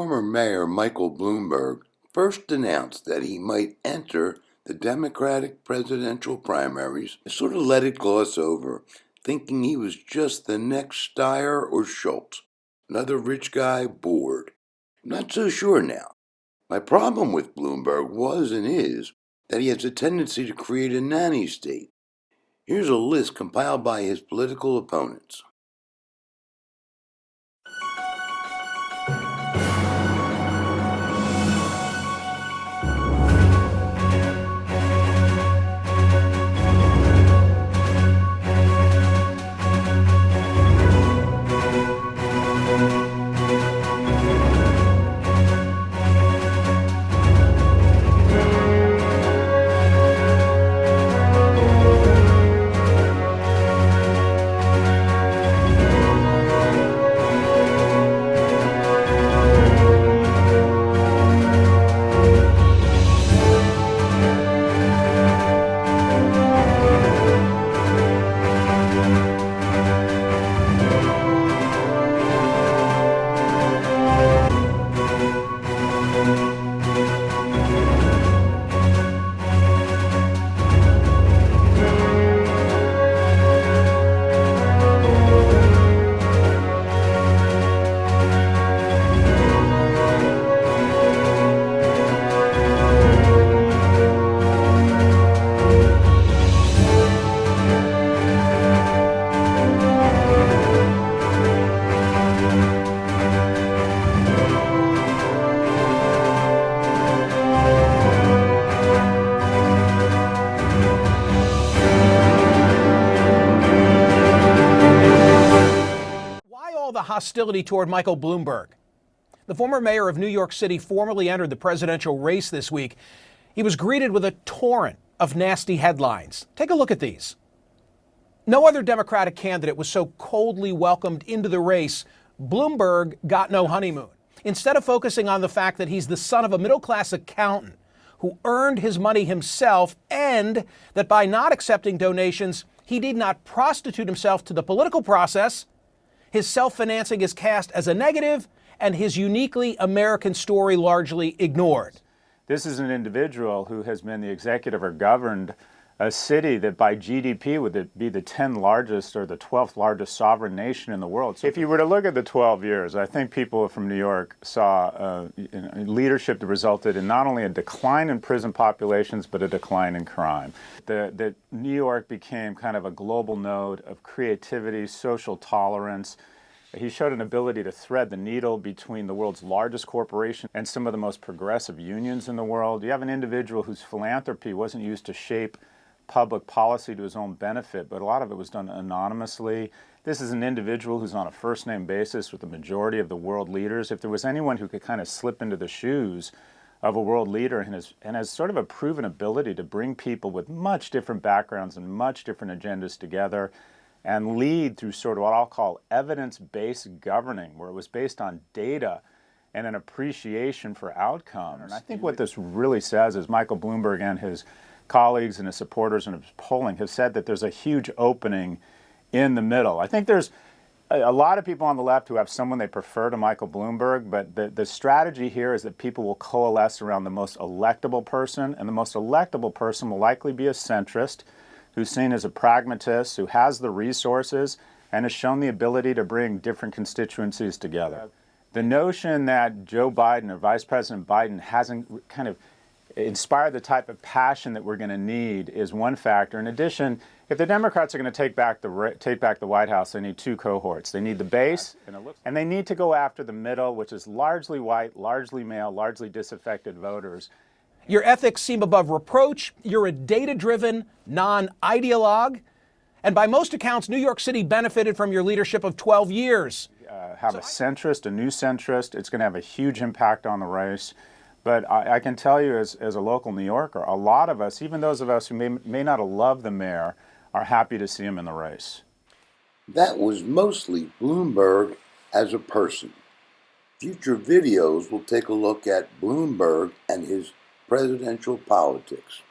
former mayor Michael Bloomberg first announced that he might enter the Democratic presidential primaries, I sort of let it gloss over, thinking he was just the next Steyer or Schultz, another rich guy bored. I'm not so sure now. My problem with Bloomberg was and is that he has a tendency to create a nanny state. Here's a list compiled by his political opponents. The hostility toward Michael Bloomberg. The former mayor of New York City formally entered the presidential race this week. He was greeted with a torrent of nasty headlines. Take a look at these. No other Democratic candidate was so coldly welcomed into the race. Bloomberg got no honeymoon. Instead of focusing on the fact that he's the son of a middle-class accountant who earned his money himself, and that by not accepting donations, he did not prostitute himself to the political process, his self-financing is cast as a negative, and his uniquely American story largely ignored. This is an individual who has been the executive or governed a city that by GDP would be the 10th largest or the 12th largest sovereign nation in the world. So if you were to look at the 12 years, I think people from New York saw leadership that resulted in not only a decline in prison populations, but a decline in crime. That New York became kind of a global node of creativity, social tolerance. He showed an ability to thread the needle between the world's largest corporation and some of the most progressive unions in the world. You have an individual whose philanthropy wasn't used to shape public policy to his own benefit, but a lot of it was done anonymously. This is an individual who's on a first-name basis with the majority of the world leaders. If there was anyone who could kind of slip into the shoes of a world leader and has sort of a proven ability to bring people with much different backgrounds and much different agendas together and lead through sort of what I'll call evidence-based governing, where it was based on data and an appreciation for outcomes. And I think what this really says is Michael Bloomberg and his colleagues and his supporters and his polling have said that there's a huge opening in the middle. I think there's a lot of people on the left who have someone they prefer to Michael Bloomberg, but the strategy here is that people will coalesce around the most electable person, and the most electable person will likely be a centrist who's seen as a pragmatist, who has the resources, and has shown the ability to bring different constituencies together. The notion that Joe Biden or Vice President Biden hasn't kind of inspired the type of passion that we're going to need is one factor. In addition, if the Democrats are going to take back the White House, they need two cohorts. They need the base, and they need to go after the middle, which is largely white, largely male, largely disaffected voters. Your ethics seem above reproach. You're a data-driven non-ideologue. And by most accounts, New York City benefited from your leadership of 12 years. Have a centrist, a new centrist. It's going to have a huge impact on the race. But I can tell you as a local New Yorker, a lot of us, even those of us who may not have loved the mayor, are happy to see him in the race. That was mostly Bloomberg as a person. Future videos will take a look at Bloomberg and his presidential politics.